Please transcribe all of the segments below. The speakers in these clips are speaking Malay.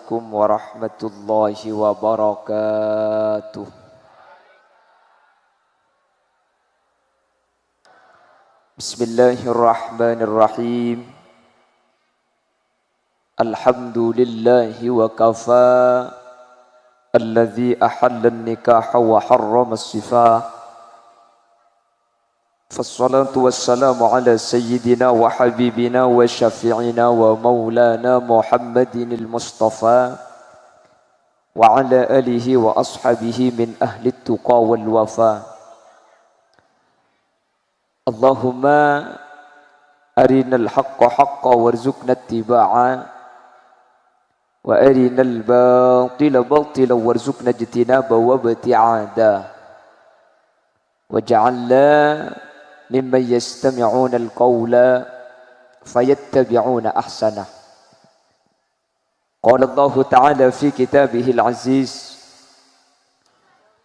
Assalamualaikum warahmatullahi wabarakatuh. Bismillahirrahmanirrahim. Alhamdulillahi wa kafa. Alladhi ahalla an-nikaha wa harrama as-sifah. Fassalatu wassalamu ala sayyidina wa habibina wa syafi'ina wa maulana Muhammadin al-Mustafa wa ala alihi wa ashabihi min ahli tuqa wal wafa. Allahumma arinal haqqa haqqa warzuqna ittiba'a wa arinal batila batila warzuqna ijtinaba wa ibti'ada waj'alna mimman yastami'una al-qawla fayattabi'una ahsanah. Qala Allah Ta'ala fi kitabihil aziz,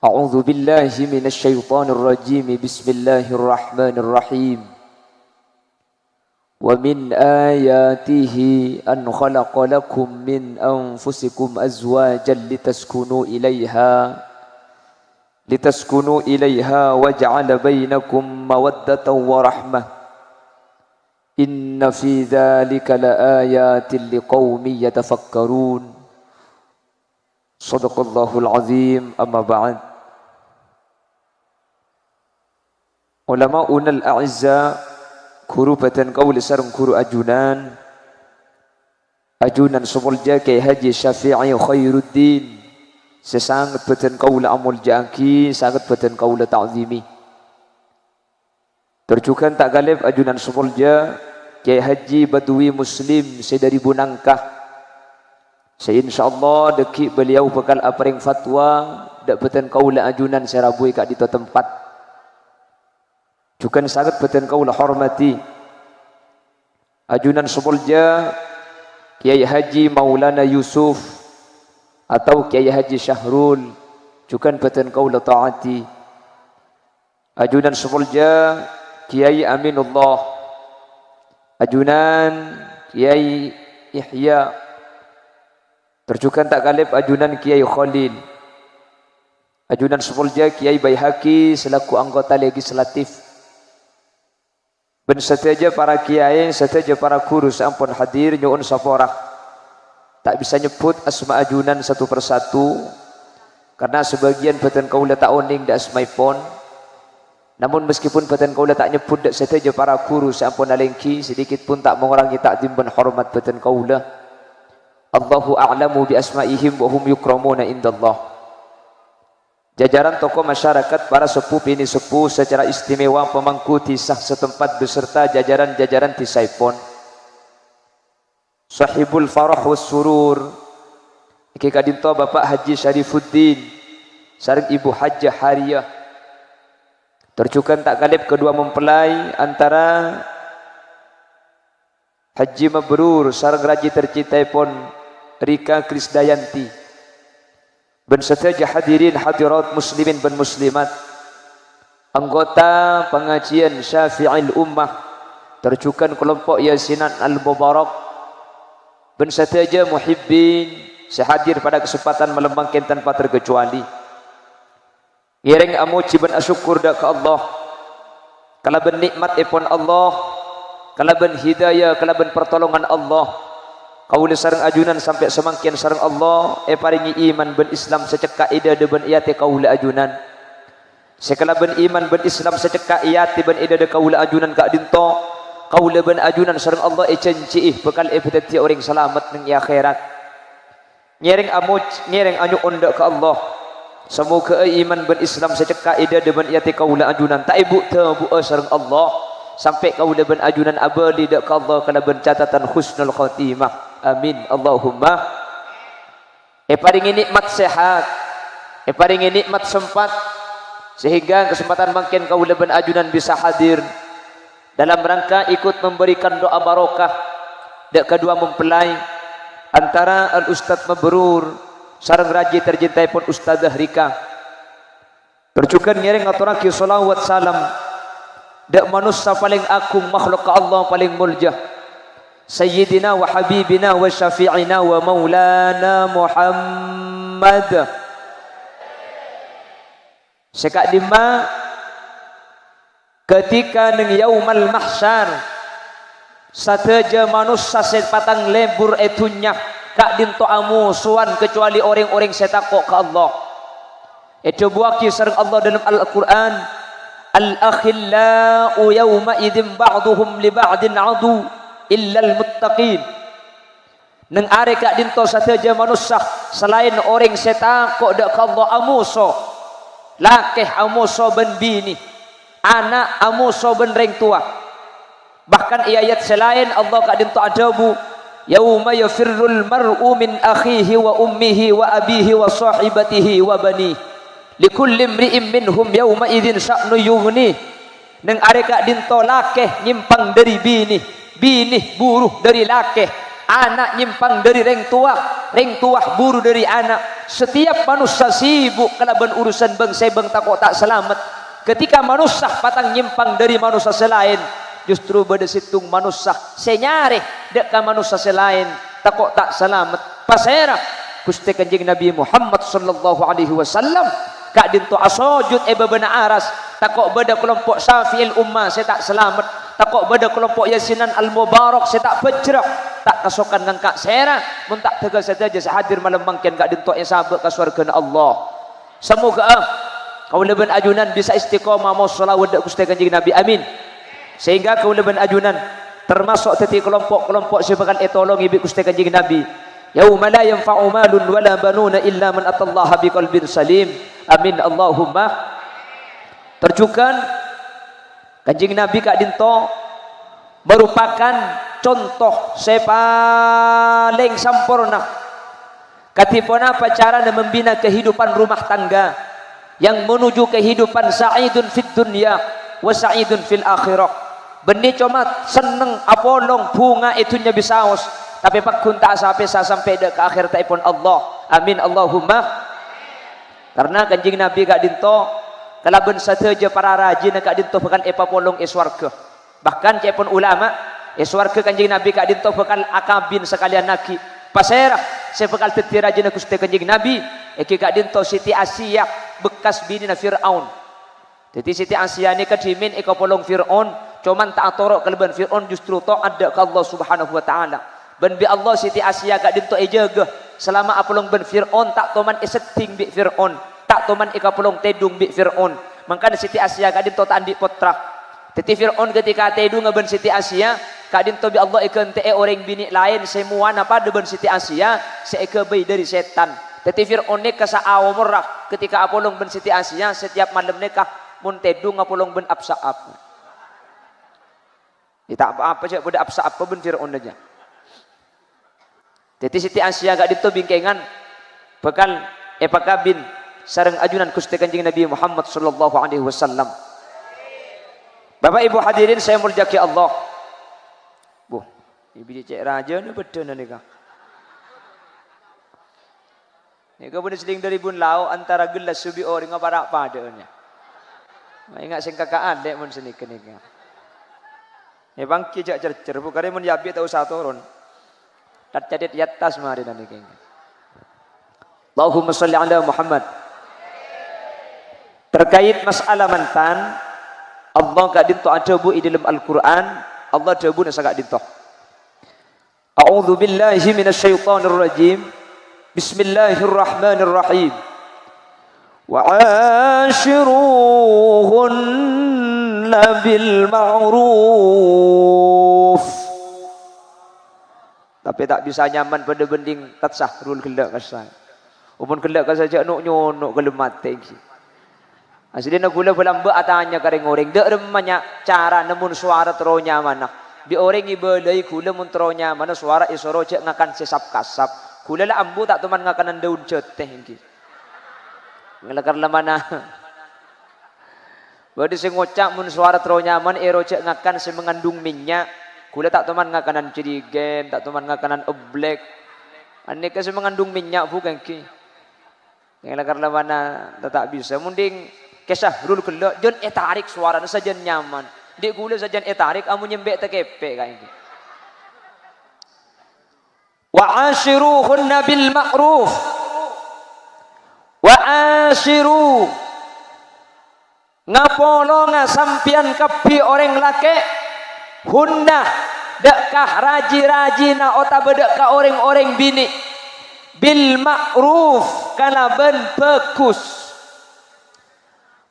A'udzu billahi minasy syaithanir rajim. Bismillahir rahmanir rahim. Wa min ayatihi an khalaqa lakum min anfusikum azwajan litaskunu ilaiha wa ja'ala bainakum mawaddatan wa rahmah. Inna fi dzalika laayatin liqaumin yatafakkarun. Shadaqallahul azim. Amma ba'd. Ulama'una al-a'izza kurubatan qauli sareng kuru ajunan semulja Kyai Haji Syafi'i Khairuddin sesangat beten kaula amul jangki, sangat beten kaula ta'zimi. Terjukan tak galib ajunan semulja Kyai Haji Badui Muslim sedari Bunangkah. Saya insyaallah deki beliau bakal aparing fatwa dak beten kaula ajunan serabui kak dito tempat. Jukan sangat beten kaula hormati ajunan semulja Kyai Haji Maulana Yusuf atau Kyai Haji Syahrul, juga beten kaula taati. Ajunan semulja Kyai Aminullah, ajunan Kyai Ihya, terjukan tak galib ajunan Kyai Khalil, ajunan semulja Kyai Baihaqi selaku anggota legislatif. Ben seteja para kiai, seteja para guru sampun hadir nyuun saporak. Tak bisa nyebut asma ajunan satu persatu karena sebagian beten kaula tak oning dak asmaipun. Namun meskipun beten kaula tak nyebut dak seteja para guru sampun alengki, sedikit pun tak mengurangi takdim dan hormat beten kaula. Allahu a'lamu bi asmaihim wa hum yukramuna indallah. Jajaran tokoh masyarakat, para sepuh bini sepuh secara istimewa pemangku tisah setempat beserta jajaran-jajaran tisaipun. Sahibul farah was surur iki kadinto Bapak Haji Syarifuddin sareng Ibu Hajjah Hariyah. Terjukan tak galib kedua mempelai antara Haji Mabrur sareng raji tercintai pun Rika Krisdayanti. Ben seteja hadirin hadirat muslimin dan muslimat, anggota pengajian Syafi'il Ummah, terjukan kelompok Yasinan Al-Mubarak, ben seteja muhibbin sehadir pada kesempatan melembangkan tanpa terkecuali. Ngiring amuji ben asyukur dak ke Allah kala ben nikmat ipun Allah, kala ben hidayah, kala ben pertolongan Allah. Kaula sareng ajunan sampai semangkin sareng Allah paringi iman ben Islam secekak ida de ben iate kaula ajunan. Sekala ben iman ben Islam secekak iate ben ida de kaula ajunan kak dinto. Kaula ben ajunan sareng Allah cenci bekal beteti orang selamat ning akhirat. Nyering amuj nyering anyu ondak ke Allah. Semoga iman ben Islam secekak ida de ben iate kaula ajunan tak ibu tebu sareng Allah sampai kaula ben ajunan abadi dak ka Allah kana ben catatan husnul khatimah. Amin Allahumma. Paringi nikmat sehat, paringi nikmat sempat sehingga kesempatan makin kaula ben ajunan bisa hadir dalam rangka ikut memberikan doa barokah dak kedua mempelai antara Al Ustaz Mabrur sareng raji tercintai pun Ustazah Rika. Terjukan ngiring aturaki salawat salam dak manusia paling agung makhluk Allah paling mulia sayyidina wa habibina wa syafi'ina wa maulana Muhammad. Sekak dima ketika neng yaumal mahsyar sateja manusia sepatang lebur etunya kak dinto amusuan kecuali orang-orang setakok ke Allah. Itu buaki sareng Allah dalam Al-Quran, al-akhillau yawma idzin ba'duhum li ba'din adu illa al-muttaqin. Neng are kak dinto sateja manusia selain orang setakok dak ke Allah amuso lakeh amuso ben bini anak amuso ben reng tua. Bahkan ayat selain Allah kak dinto adabu yauma yafirrul mar'u min akhihi wa ummihi wa abihi wa sahibatihi wa bani likulli imri'in minhum yauma idzin sya'nu yughni. Neng areka dinto lakeh nyimpang dari bini, bini buruh dari lakeh, anak nyimpang dari reng tua buruh dari anak. Setiap manusia sibuk kalaban urusan bangsa bang takok tak selamat. Ketika manusia patang nyimpang dari manusia selain, justru pada situng manusia senyare dek ka manusia selain takok tak selamat. Pasera Gusti Kanjeng Nabi Muhammad sallallahu alaihi wasallam kak dinto asojud bena aras takok beda kelompok Syafi'il ummah saya tak selamat, takok beda kelompok Yasinan al-Mubarak saya tak pejrah, tak kasokan ngan kak sera mun tak tegas saja hadir malam mangken kak dinto sabak ka surga Allah. Semoga kau leben ajunan bisa istiqomah mau sholawat Gusti Kanjeng Nabi, amin. Sehingga kau leben ajunan termasuk teti kelompok-kelompok sebakan etolong ibi Gusti Kanjeng Nabi. Yauma la yanfa'u malun wala banuna illa man atallaha biqalbin salim. Amin Allahumma. Terjukan Kanjeng Nabi kak dinto merupakan contoh sepaling sempurna katipun apa cara membina kehidupan rumah tangga yang menuju kehidupan sa'idun fid dunya wa sa'idun fil akhirah. Benih cuma seneng apolong bunga itunya bisaos tapi pak kun tak sampai ke akhir taipun Allah. Amin Allahumma. Karena Kanjeng Nabi kak dinto kalaben sateja para rajin kak dinto bukan epapolong swarga. Bahkan cepun ulama swarga Kanjeng Nabi kak dinto bukan akabin sekalian naki. Pasera saya bakal teti rajin Gusti Kanjeng Nabi eki kak dinto Siti Asia bekas bini na Fir'aun. Jadi Siti Asia ni kadimin ikapolong Fir'aun cuman tak atorok keleban Fir'aun justru taat ke Allah subhanahu wa ta'ala. Ben bi Allah Siti Asia kak dinto ejaga selama apolong ben Fir'aun tak toman iseting bi Fir'aun, tak toman ikapolong tedung bi Fir'aun. Mangkana Siti Asia kak dinto tak andi potrak. Teti Fir'aun ketika tedung ben Siti Asia kak dinto bi Allah ikente orang bini lain semua napa de ben Siti Asia seike bay dari setan. Teti Fir'aun ni kasaaw murah ketika apolong ben Siti Asia setiap malam nikah mun tedung apolong ben absaap. Tak apa-apa cak pada absaap ben Fir'aun aja. Jadi Siti Asia gak dito bingkengan bakal pakabin sareng ajunan Gusti Kanjeng Nabi Muhammad sallallahu alaihi wasallam. Bapak Ibu hadirin saya muljaki Allah. Bu, ibu cek raja ni betul ni kah? Ni kau boleh seling dari bun lau antara gelas subi orang apa padanya. Ingat sing kakaan dek mun seni kenika. Ni bangki cak cercer bukare mun yabi tau satu ron. Tak jadi di atas mari nanti kengke. Allahumma salli ala Muhammad. Terkait masalah mantan, Allah gak dinto ajabu di dalam Al-Quran. Allah ajabu nasa gak dinto. A'udzu billahi minasyaitonir rajim. Bismillahirrahmanirrahim. Wa ashiruhunna bil ma'ruf. Tapi tak bisa nyaman pada bending tatsah rul gelak kasai. Upun gelak kasai jak nuk nyonok gelem mate iki. Aslina gula belamba atanya kareng oreng dek remanya cara nemun suara teronya mana. Di oreng ibelai gula mun teronya mana suara isoro cek ngakan sesap kasap. Gula la ambu tak teman ngakanan daun ceteh iki. Ngelakar la mana. Badi sing ngocak mun suara teronya man ero cek ngakan sing mengandung minyak. Gula tak teman ngakanan cerigen, tak teman ngakanan oblek. Aneka sih mengandung minyak bukan ki. Yang karena mana tak bisa. Mending kisah rul kelak. Jon tarik suara saja nyaman. Di gula saja tarik, amu nyembek tak kepek kayak gitu. wa ashiruhunna bil ma'ruf wa ashiru ngapolo ngasampian kepi orang laki hunna dekkah raji-raji na otabe dekkah orang-orang bini bil ma'ruf kana ben bagus.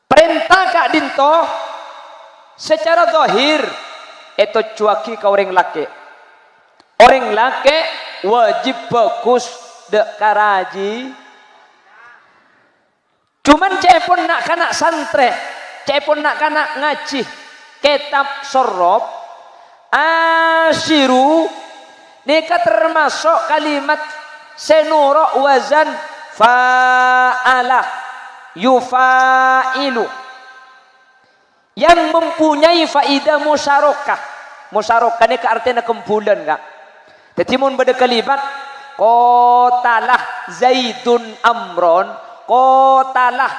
Perintah kak dinto secara zahir itu cuaki ke orang laki. Orang laki wajib bagus dekkah raji. Cuman cek pun nak kanak santre, cek pun nak kanak ngaji kitab sorop asyiru nika termasuk kalimat senuro wazan fa'ala yufailu yang mempunyai faidah musyarakah. Musyarakah ini artinya kumpulan kak. Jadi mun beda kalimat qatalah Zaidun Amron, qatalah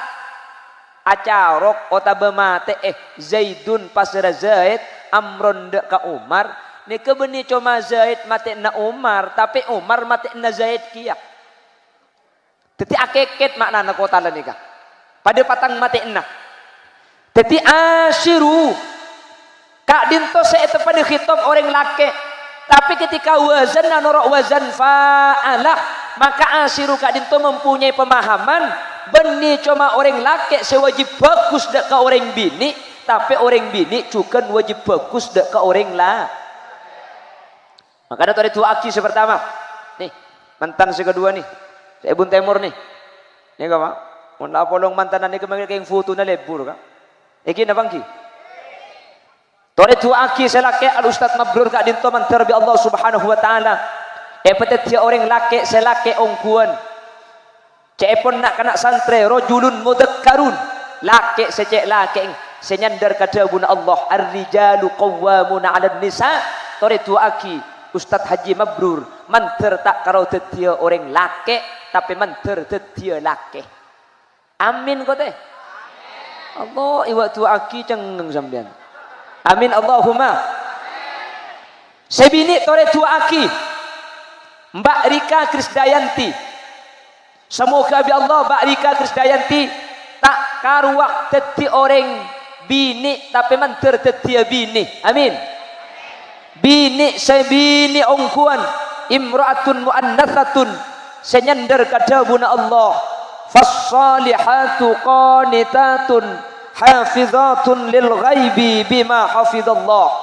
acarok otabe mate Zaidun pasra Zaid Amron dek ka Umar. Ni kebeni cuma Zaid mate na Umar, tapi Umar mate na Zaid kia. Teti akeket makna qatalah ni kak. Pada patang mate na. Teti asyiru kak dinto seete pada khitab orang laki. Tapi ketika wazan norok wazan fa'alah, maka asyiru kak dinto mempunyai pemahaman beni cuma orang laki sewajib bagus dek ke orang bini, tapi orang bini juga wajib bagus dek ke orang lah. Makanya tadi tu aki pertama nih mantan si kedua nih si Ibn Timur nih kak mak mun lapolong mantanan ni kemarin kayak foto na lebur kak iki na bangki tadi tu aki selake al Ustaz Mabrur kak dinto mantar bi Allah Subhanahu wa taala petet dia orang laki selake ongkuan cepon nak kena santre rojulun mudakkarun laki secek laki senyandar kada guna Allah ar-rijalu qawwamuna 'alan nisa. Tadi tu aki Ustaz Haji Mabrur manter tak karo tetia orang laki tapi manter tetia laki. Amin kau teh. Allah iwak tu aki cengeng sampean. Amin Allahumma. Sebini tore tu aki Mbak Rika Krisdayanti. Semoga bi Allah Mbak Rika Krisdayanti tak karuak teti orang bini tapi manter tetia bini. Amin. Bini sebini ongkuan imra'atun mu'annathatun senyandar kadabuna Allah fassalihatu qanitatun hafizatun lil ghaibi bima hafizallah.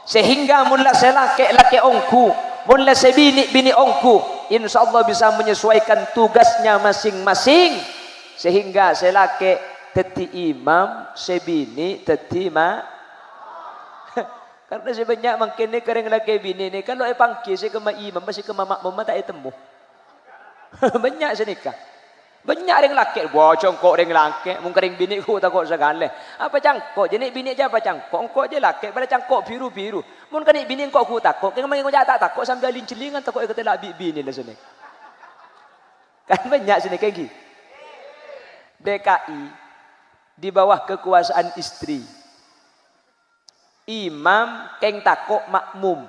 Sehingga mula selake laki ongku mula sebini bini ongku insyaallah bisa menyesuaikan tugasnya masing-masing sehingga selake teti imam sebini teti ma. Karena sebanyak makin ni kering lagi bini ni kalau pangki si ke imam masih ke mamak mama tak temu. Banyak senikah. Banyak orang laki, wah congkok orang laki, mungkin orang bini ku takut segala. Apa cangkok? Jadi bini je apa cangkok? Engkau je laki, pada cangkok biru-biru. Mungkin bini engkau ku takut, kau mengenai tak takut sambil lincelingan takut ikut lagi bini lah sini. Kan banyak sini kayak gini. DKI di bawah kekuasaan istri. Imam keng takok makmum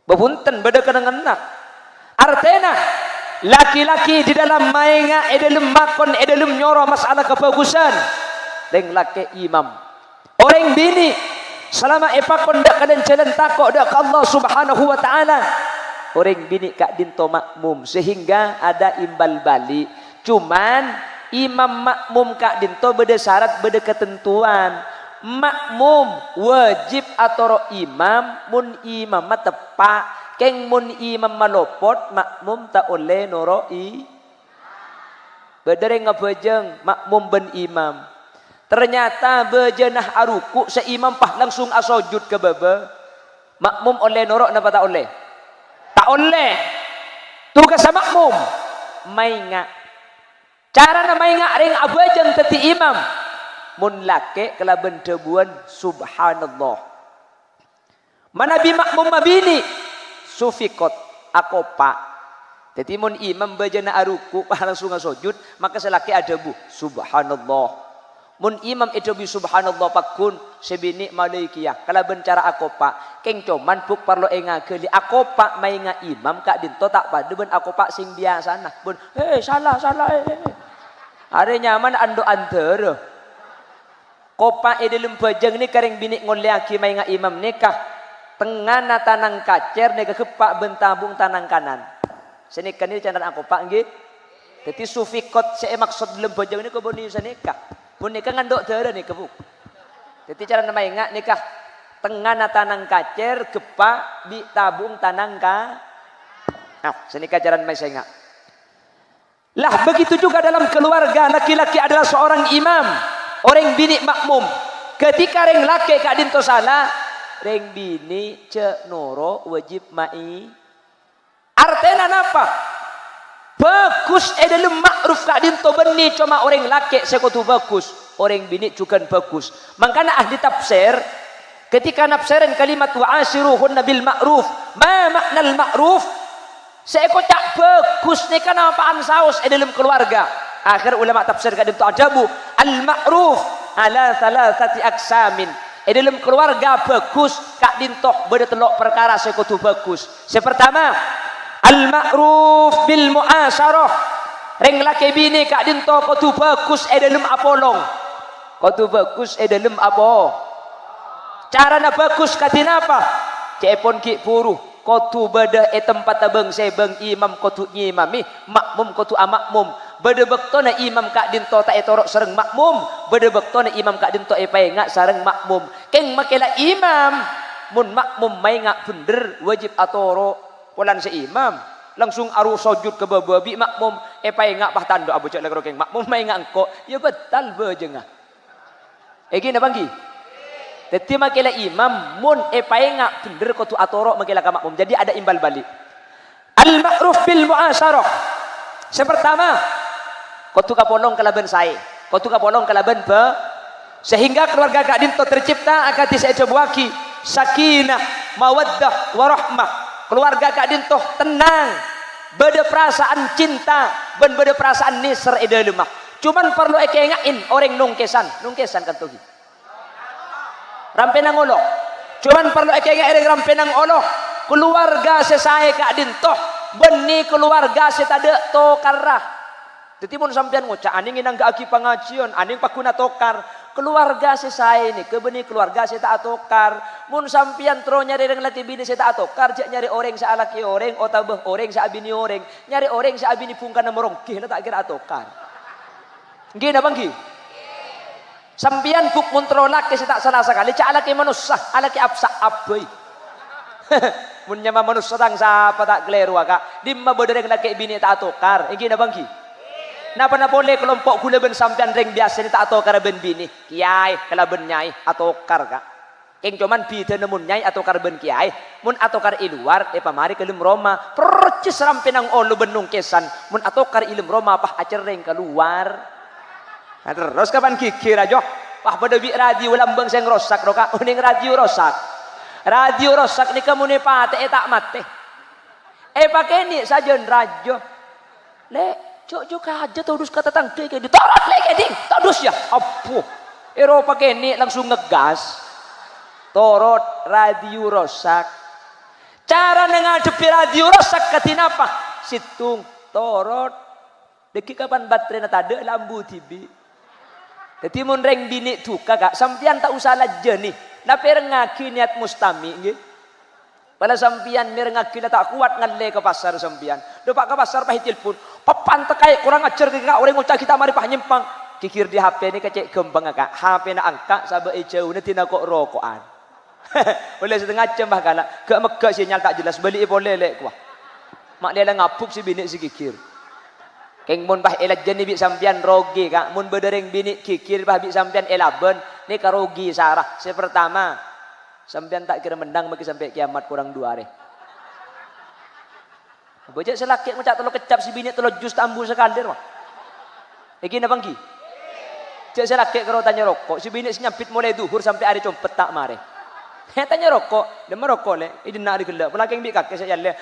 bepunten beda kenang-kenang artena laki-laki di dalam mainga dalam makon dalam nyoro masalah kebagusan deng laki imam orang bini selama epakon dak kalian jalan takok dak Allah Subhanahu wa taala orang bini kak dinto makmum sehingga ada imbal balik. Cuman imam makmum kak dinto beda syarat beda ketentuan. Makmum wajib atau imam mun imam tepak keng mun imam malopot makmum tak oleh noroi bedere ngabejeng makmum ben imam ternyata bejenah aruku seimam pah langsung asojud ke bebe makmum oleh norok napa tak oleh tugas makmum mainga cara na mainga ring abejeng teti imam mun lake kelaban debuan subhanallah manabi makmum mabini sufikot akopa jadi mun imam bajana aruku langsung sujud maka selaki ada bu subhanallah Mun imam itu bi subhanallah pakun sebini malaikia. Kalau bencara aku pak, keng cuman buk perlu engakeli. Aku pak mai nga imam kak dinto tak pada ben aku pak sing biasa nah. Ben, salah. Are nyaman ando anter. Kopa dalam pejeng ni karing bini ngoleaki mai nga imam nikah. Tengah na tanang kacer nega kepak bentabung tanang kanan. Senikah ni candan aku pak nggih. Jadi sufikot saya maksud dalam pejeng ni ko boni senikah. Mun nikah ngandok teu nih kebuk. Jadi cara nama ingat nikah tengah na tanang kacer gepak di tabung tanang ka. Nah, senikah cara nama saya ingat. Lah begitu juga dalam keluarga laki-laki adalah seorang imam, orang bini makmum. Ketika reng laki kak dinto salah, reng bini ce noro wajib mai. Artena napa? Bagus dalam ma'ruf kak dinto beni cuma orang laki sekotu bagus, orang bini juga bagus. Makanya ahli tafsir ketika nafsiran kalimat wa'ashiruhunna bil ma'ruf, ma makna al ma'ruf? Seekor tak bagus ni kan apaan saus dalam keluarga. Akhir ulama tafsir kak dinto ajabu al ma'ruf ala thalathati aksamin. Dalam keluarga bagus kak dinto beda telok perkara sekotu bagus. Sepertama al-ma'ruf bil mu'asyarah. Reng laki bini kak dinto kau tu bagus dalam apolong. Kau tu bagus dalam apa? Cara na bagus katina apa? Cepon ki puru. Kau tu beda tempat abang sebang imam kau tu imami, makmum kau tu amakmum. Beda bekto na imam kak dinto tak etorok sereng makmum. Beda bekto na imam kak dinto ngak sareng makmum. Keng makela imam mun makmum mai ngak bener wajib atoro. Polan si imam langsung aru sujud ke babi makmum ngak bah tando abu cak lagro keng makmum mai ngak engko ya betal bejengah gini banggi teti makela imam mun ngak bener ko tu atoro makela ka makmum jadi ada imbal balik al ma'ruf bil muasyarah sepertama ko tu kapolong kalaban sae ko tu kapolong kalaban be sehingga keluarga kak dinto tercipta akati saya cobuaki sakinah mawaddah warahmah. Keluarga kak dintoh tenang, beda perasaan cinta, ben beda perasaan nisr ide lemah. Cuman perlu ngain orang nungkesan kan tuh. Rampenang olo. Cuman perlu ngain rampenang olo. Keluarga sesae kak dintoh, beni keluarga setade tokarah. Jadi mun sampean ngucap aning inang gaagi pangajian, aning pakuna tokar. Keluarga sesae ni kebeni keluarga saya tak atokar. Mun sampian tro nyari orang laki bini saya tak atokar, jak nyari orang sa laki orang, otabeh orang sa bini orang, nyari orang sa bini pungkana merong, kih tak kira atokar. Nggih na banggi? Sampian buk mun tro laki saya tak salah sekali, cak laki manusia, alaki absa abai. Mun nyama manusia tang sapa tak kleru kak, dimma bodereng laki bini tak atokar. Nggih na banggi? Napa na boleh kelompok gula ben sampean reng biasa ni tak atokar ben bini, kiai kala ben nyai atokar kak. Keng cuman bida nemun nyai atokar ben kiai, mun atokar iluar pamari kelem Roma, percis rampenang olo benung kesan, mun atokar ilem Roma pah acer reng keluar. Nah, terus kapan kikir aja, pah pada bi radio lambang seng rosak roka, uning radio rosak ni kamu ni pate tak mate. Pakai ni saja radio, le. Cok aja terus kata tangke kayak ditarat lagi ding terus ya apuh Eropa kene langsung ngegas torot radio rosak cara ngadepi radio rosak katina apa situng torot deki kapan baterai na tade lambu tibi jadi mun reng bini tuh kakak sampian tak usah aja nih tapi ngaki niat mustami nggih pada sampian merengaki tak kuat ngalle ke pasar sampian dopak ke pasar pahit telepon papan tekai kurang ajar kak orang ngucap kita mari pah nyempang kikir di HP ini kecek gembang kak HP na angka sabe jauh nanti nak kok rokokan boleh setengah jam bah kala gak megak sinyal tak jelas balik boleh lek kuah mak lela ngapuk si bini si kikir keng mun bah elat jeni bi sampian rogi kak mun bedereng bini kikir bah bi sampian elaben ni karogi sarah sepertama sampean tak kira menang bagi sampai kiamat kurang 2 hari. Bojek selaki macak telo kecap si bini telo jus tambu sekali wah. Iki na bangki. Cek selaki karo tanya rokok, si bini nyapit mulai duhur sampai hari compet tak mare. Tanya rokok, dem rokok le, idina ari gelak, pelakeng bi kakek saya le.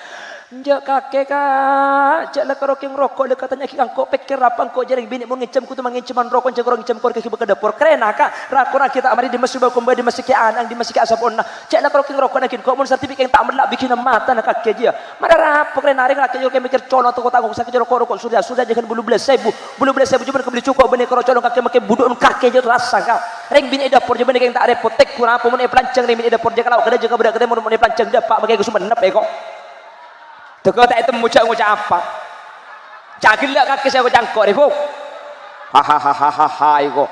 Njak kakek kak, jak lah karo king rokok le katanya ki angko pikir apa angko jaring bini mau ngicam ku tu mangicaman rokok jak orang ngicam kor ke dapur keren kak rakora kita amari di masjid bakumba di masjid ki anang di masjid ki asaponna jak lah karo king rokok nakin kok mun sertifikat yang tak melak bikin mata nak kakek dia mana rapo keren naring kakek yo mikir cono to kota aku sakit rokok sudah jangan bulu belas sebu cuma kebeli cukup beni karo cono kakek make buduk kakek je rasa kau ring bini dapur je beni yang tak repot tek kurang apa mun pelancang ring bini dapur je kalau kada jaga budak kada mun pelancang dapak make kesumenep kok teko tak temu ngucap apa? Cakil lah kaki saya cangkok ibu. Hahaha ibu.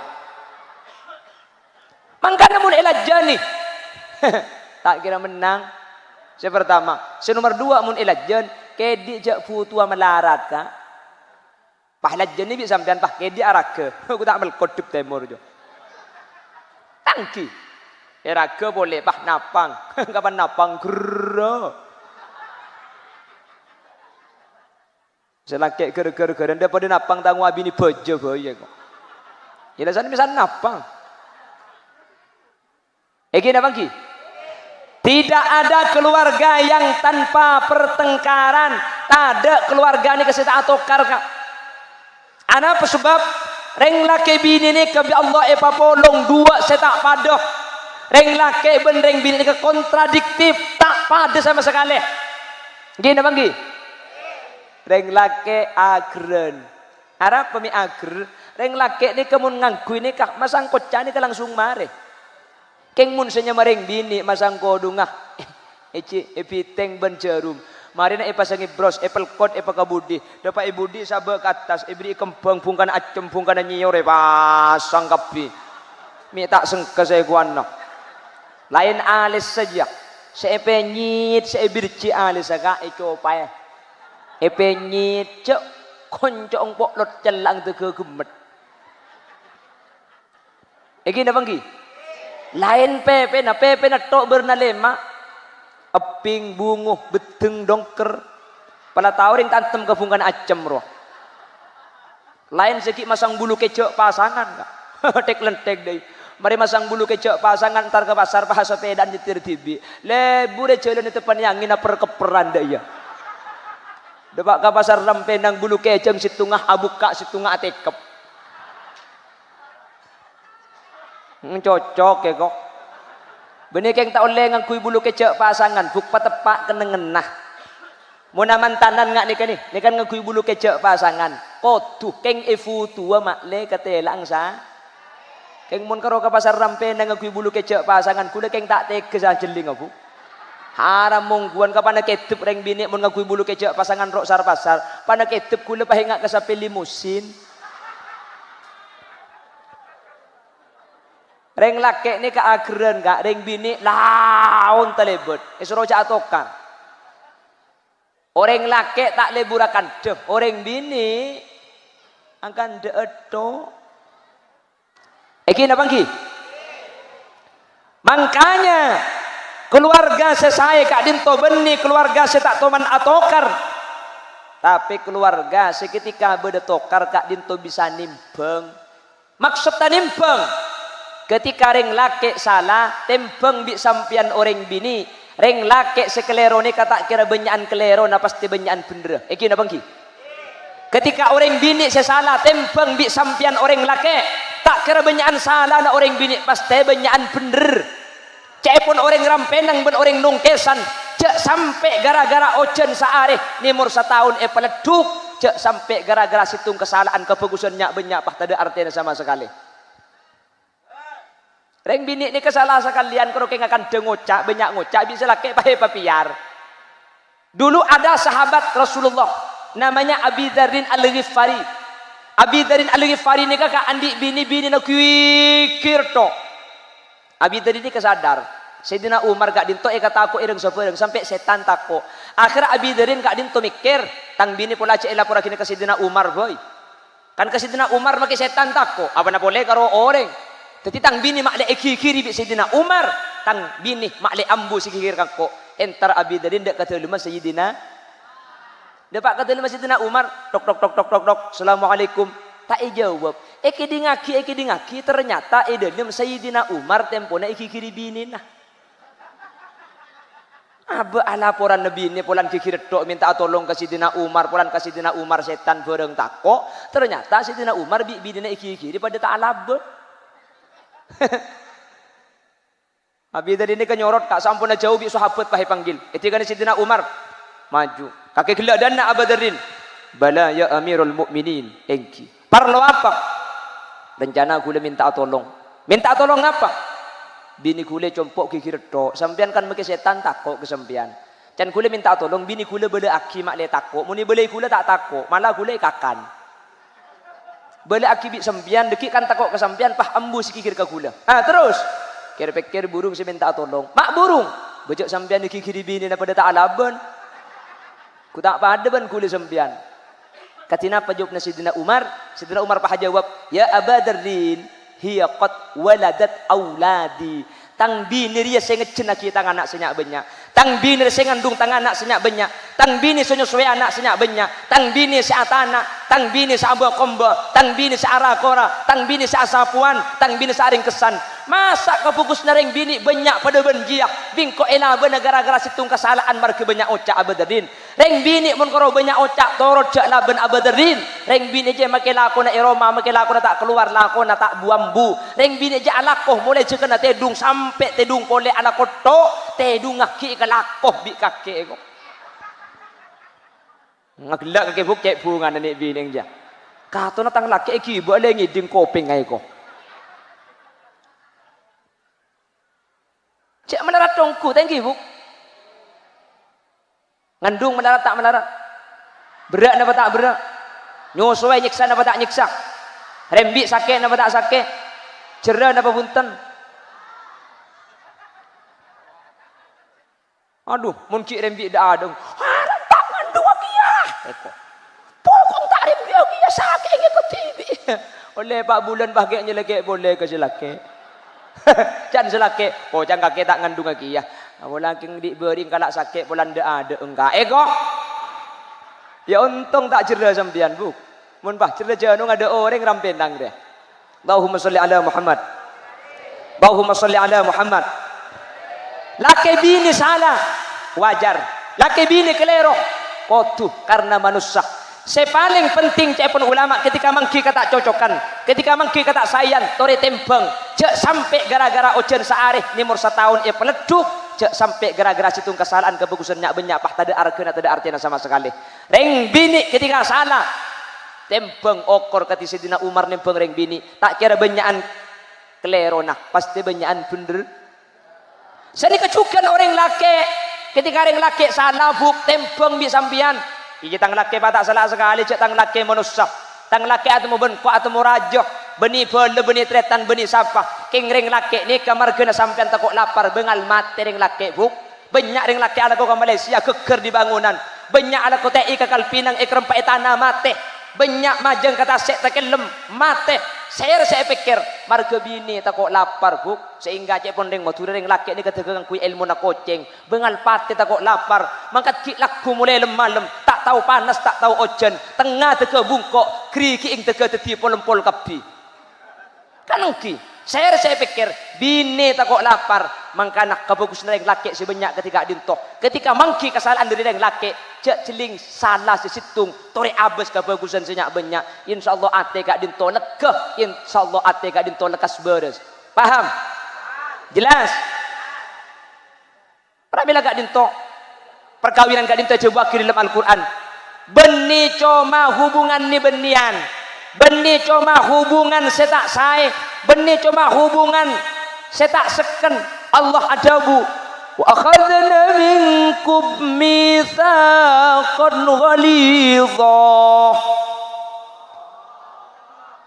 Mangkana mun elajani. Tak kira menang. Saya pertama, saya nomor 2 mun elajan kedi jak futua melarat ka. Pahlajan ni bi sampean pah kedi araka. Aku tak melkot tip temur jo. Tangki. Araka boleh pah napang. Kapan napang gerro. Selakek ger-ger daripada napang tanggung abi ni bejo boye kok. Ya sana misal napang. Napang ki? Tidak ada keluarga yang tanpa pertengkaran. Tak ada keluarga ni keseta atokar kak. Ana apa sebab reng laki bini ni ke Allah papolong dua setak padoh. Reng laki ben reng bini ni ke kontradiktif tak pada sama sekali. Napang ki? Reng lake agren. Harap pemi agre. Reng lake ni kemun ngangku ini kak masang kocak ni ke langsung mare. Keng mun senya mareng bini masang kodungah. Epiteng ben jarum. Mari na ipasangi bros, apple code, kabudi. Dapat ibudi sabe ke atas, ibri kembang pungkan acem pungkan nyiore pasang kapi. Mi tak sengke saya kuana. Lain alis saja. Saya penyit, saya birci alis agak copai. Epenyit cek koncong pok lot celang tu ke gemet. Napang ki? Lain pepe na tok bernalema. Eping bunguh beteng dongker. Pala tahu ring tantem kebungkan acem roh. Lain segi masang bulu kecok pasangan kak. Tek lentek deh. Mari masang bulu kecok pasangan ntar ke pasar bahasa pedan nyetir tibi. Lebu deh jalan itu paniangin perkeperan deh ya. Depak ke pasar rampenang bulu keceng situngah abuka situngah atekep. Cocok ya kok. Benih keng tak oleh ngakui bulu kecek pasangan buk patepak kenengenah. Muna mantanan ngak ni kan ngakui bulu kecek pasangan. Kotuh keng efu tua makle ketelang sa. Keng mun karo ke pasar rampenang ngakui bulu kecek pasangan kuda keng tak teges jeling aku. Haram mongguan ka pana ketep reng bini mun ngakui bulu kecek pasangan rok sar pasar pana ketep kula pahe ngak kasape limusin reng lake ni ka agren kak reng bini laun telebet isro ca atokan orang lake tak leburakan deh orang bini akan deeto apa ki makanya keluarga saya kak dinto beni keluarga saya tak toman atokar tapi keluarga seketika bedetokar kak dinto bisa nimbang maksud nimbang ketika reng lake salah tempeng bi sampian orang bini reng lake sekelero ni kata kira benyaan kelero na pasti benyaan bener apa ki ketika orang bini sesalah tempeng bi sampian orang lake tak kira benyaan salah na orang bini pasti benyaan bener. Cek pun orang rampenang ben orang nungkesan cek sampai gara-gara ocen saare nimur setahun peleduk cek sampai gara-gara situng kesalahan kepegusan nyak benyak pah tada artinya sama sekali. Reng bini ni kesalahan sekalian kalau keng akan dengocak benyak ngocak bisa laki pahe papiar. Dulu ada sahabat Rasulullah namanya Abi Dzarin Al-Ghifari. Abi Dzarin Al-Ghifari ni kakak andi bini na kuikir to. Abi tadi ni kesadar. Sayyidina Umar gak dinto kata aku ireng sopereng sampai setan tako. Akhirnya Abi Dzarin gak dinto mikir tang bini pola cek lapor kini ke Sayyidina Umar boy. Kan ke Sayyidina Umar make setan tako. Apa na boleh karo orang. Teti tang bini makle kiri bi Sayyidina Umar, tang bini makle ambu sikir kako. Entar Abi Dzarin dak kata lima Sayyidina. Dapat kata lima Sayyidina Umar, tok. Assalamualaikum. Tak jawab. Eki dingaki ternyata dalam Sayyidina Umar tempona iki kiri bini nah. Aba laporan Nabi ini pulan kikir tok minta tolong ke Sidina Umar, pulan ke Sidina Umar setan bareng takok. Ternyata Sidina Umar bidina iki-iki pada tak alab. Abi dari ini kenyorot kak sampun jauh bi sahabat pahe panggil. Ketika Sidina Umar maju. Kakek gelak dana Abadarin. Bala ya Amirul Mukminin engki. Parlo apa? Rencana gula minta tolong. Minta tolong apa? Bini kule compok kikir tok. Sampian kan make setan takok ke sampian. Can kule minta tolong bini kule bele aki mak le takok. Muni bele kule tak takok, malah kule kakan. Bele aki bi sampian dekik kan takok ke sampian pah embus kikir ke kule. Terus kira-pikir burung si minta tolong. Mak burung, bejok sampian dikikiri bini daripada tak alaban. Ku tak pada ban kule sampian. Katina apa jawabna Sidina Umar? Sidina Umar pah jawab, "Ya Abadarin, hiya qad waladat auladi." Tang bini dia saya ngecena kita anak senyak banyak. Tang bini saya ngandung tang anak senyak banyak. Tang bini saya nyusui anak senyak banyak. Tang bini saya atana, tang bini saya abu kombo, tang bini saya arakora, tang bini saya asapuan, tang bini saya aring kesan. Masa kepukus nareng bini banyak pada benjiak. Bingko ela gara-gara situng kesalahan marke banyak ocak Abadarin. Reng bini mun karo banyak ocak torot jak laben Abadarin. Reng bini je make lako na iroma, make lako na tak keluar lako na tak buambu. Reng bini je alakoh mulai je kena tedung sampai tedung pole ala kotok, tedung ngaki ke lakoh bi kake ko. Ngagelak kake buk cek bungan ni bini je. Kato na tang laki ki boleh ngiding kopeng ai ko. Cek mendarat tongku thank you bu. Ngandung mendarat tak mendarat. Berat napa tak berat. Nyosoi nyiksa napa tak nyiksa. Rembik sakit napa tak sakit. Cera napa punten. Aduh, mun ki rembik dak adung. Harap tak ngandung kia. Eko. Pokong tak rembik kia sakit ngikut TV. Oleh Pak Bulan bahagianya lagi boleh ke selake. Can selake. Oh, can kakek tak ngandung kia. Mula king diberi kalak sakit pulan ada enggak ego. Ya untung tak cerdas sampean bu. Mun bah cerdas janung ada orang rampendang dia. Allahumma sholli ala Muhammad. Allahumma sholli ala Muhammad. Laki bini salah wajar. Laki bini kelero kotuh karena manusia. Sepaling penting cepon ulama ketika mangki kata cocokan, ketika mangki kata sayan, tore tembang, cek sampai gara-gara ojen seareh nimur setahun peleduk, cek sampai gara-gara situng kesalahan kebagusan nyak banyak pah tada arkeuna tada artinya sama sekali. Reng bini ketika salah tembang okor kati Sidina Umar nembang reng bini, tak kira banyakan klerona, pasti banyakan bener. Seni kecukan orang laki, ketika reng laki salah buk tembang bi sampian. Iki tang laki patak salah sekali cek tang laki manusia. Tang laki atau benko atau rajoh, beni bole beni tretan beni sapa. King ring laki ni kamar kena sampean takut lapar bengal mati ring laki buk. Banyak ring laki ala ko ke Malaysia keker di bangunan. Banyak ala ko TI ke Kalpinang ikrem pa tanah mati. Banyak majeng kata sek tekelem mati. Saya pikir marga bini takut lapar buk sehingga cek pun ring motor ring laki ni ketegang kui ilmu nak koceng bengal pati takut lapar mangkat ki laku mulai lemalem tak tahu panas tak tahu ojen tengah teka bungkok kriki ing teka teti polempol kapi kan ki saya pikir bini takut lapar mangkanak kebagus ring laki sebanyak ketika dintok ketika mangki kesalahan dari ring laki cek celing salah sesitung tore abes kebagusan senyak banyak insyaallah ate gak dinto legeh insyaallah ate gak dinto lekas beres paham jelas pramila gak dinto perkawinan gak dinto coba kiri dalam Al-Qur'an beni coma hubungan ni benian beni coma hubungan setak sae beni coma hubungan setak seken Allah adabu wa akhadna minkum mitsaqan ghalidha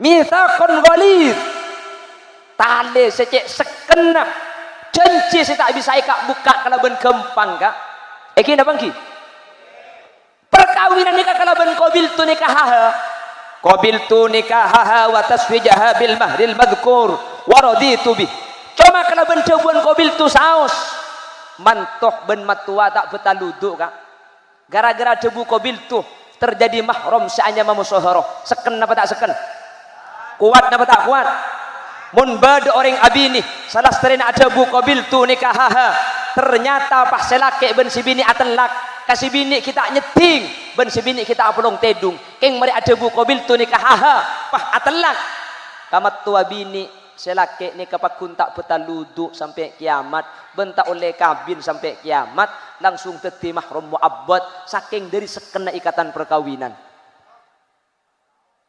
mitsaqan ghalidh tali secek sekena janji saya tak bisa ikak buka kalau ben gempang kak iki napa ki perkawinan nikah kalau ben qabil tu nikahaha wa taswijaha bil mahril madhkur wa raditu bih cuma kalau ben jabuan qabil tu saos mantoh ben matua tak betaluduk kak gara-gara debu qabil tu terjadi mahram seanya mamusohoroh seken apa tak seken kuat apa tak kuat mun bade orang abini salah seterina ada bu qabil tu nikahaha ternyata pas selake ben si bini atelak kasih bini kita nyeting ben si bini kita apelong tedung keng mari ada bu kobil tu nikah haha pah atelak kamat tua bini selake nikah pakun tak petaludu sampai kiamat bentak oleh kabin sampai kiamat langsung teti mahrum mu'abbad saking dari sekena ikatan perkawinan.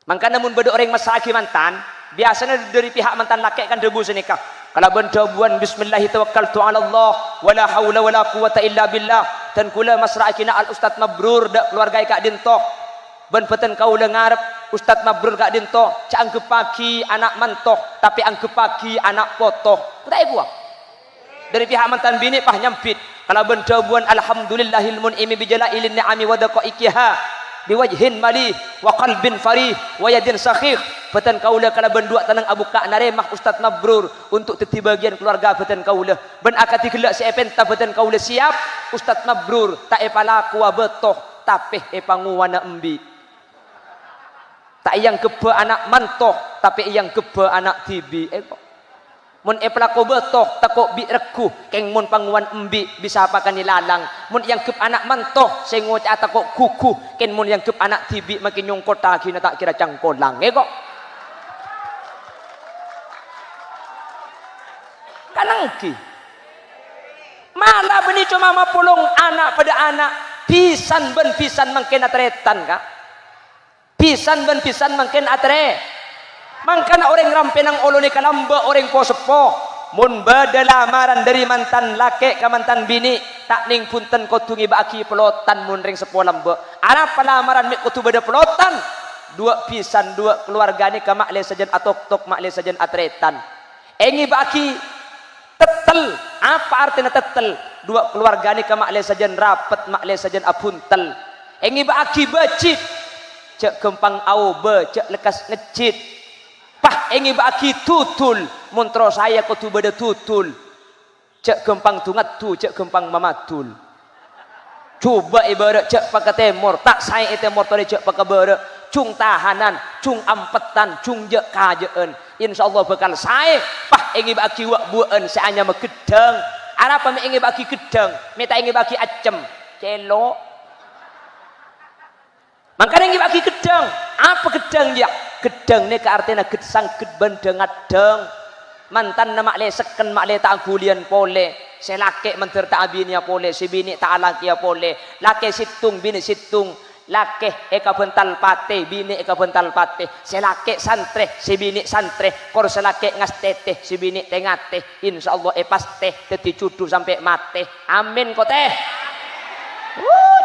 Maka namun beda orang masaki mantan biasanya dari pihak mantan laki kan debu senikah kalau bendabuan bismillahi tawakkaltu ala Allah wala haula wala quwata illa billah dan kula masra'akina al ustad mabrur dak keluarga kak dinto ben peten kau ngarep ustad mabrur kak dinto ca anggap pagi anak mantoh tapi anggap pagi anak potoh udah ibu dari pihak mantan bini pah nyampit kalau bendabuan alhamdulillahil mun'imi bijalailin ni'ami wa daqaiqiha biwajhin mali wa qalbin farih wa yadin sakhih peten kaula kala bendua tanang abu kak naremah ustad mabrur untuk teti bagian keluarga peten kaula ben akati gelak si epenta peten kaula siap ustad mabrur tak epalaku wa betoh tapi epanguwana embi tak yang kebe anak mantoh tapi yang kebe anak tibi mun epelako betoh takok bi rekuh keng mun panguan embi bisa apakan nilalang mun yang kep anak mantoh sing ngocak takok kuku ken mun yang kep anak tibi makin nyongkot lagi na tak kira cangkolang kok kanangki malah beni cuma mapulong anak pada anak pisan ben pisan mangken atretan ka pisan ben pisan mangken atre mangkana orang rampenang olone kalamba orang po sepo mun bada lamaran dari mantan laki ke mantan bini tak ning punten kotungi baki pelotan mun ring sepo lamba ana pelamaran mek kutu bada pelotan dua pisan dua keluarga ni ka makle sajen atok tok makle sajen atretan engi baki tetel apa artinya tetel dua keluarga ni ka makle sajen rapet makle sajen apuntel engi baki becit cek kempang au be cek lekas ngecit pah engi baki tutul montro saya kutu beda tutul cek gempang tungat tu cek gempang mamatul coba ibarat cek pakatemor tak saya etemor tadi cek pakabara cung tahanan cung ampetan cung je kajeen insyaallah bakal saya pah engi baki wak buan seanya megedang apa me engi baki gedang meta engi baki acem celok makanya engi baki gedang apa gedang dia gedang ni ke artinya gedsang gedban dengan deng mantan nama le seken mak le tak gulian pole selake menter tak abinya pole si bini tak laki ya pole laki situng bini situng laki eka bental pate bini eka bental pate selake santre si bini santre kor selake ngas teteh si bini tengate insyaallah epas teh teti cudu sampai mate amin kok teh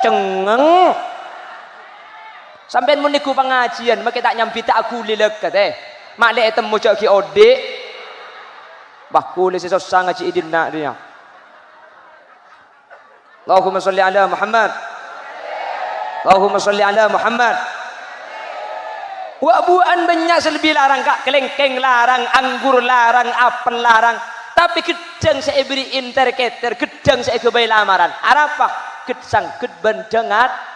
cengeng sampai meniku pengajian maka tak nyampi tak aku lilek kate mak le temu cak ki ode bah kule sesosang ngaji idin nak dia Allahumma sholli ala Muhammad Allahumma sholli ala Muhammad wa buan banyak selebih larang kak kelengkeng larang anggur larang apel larang tapi gedang saya beri interketer gedang saya kebayi lamaran apa gedsang gedban dengat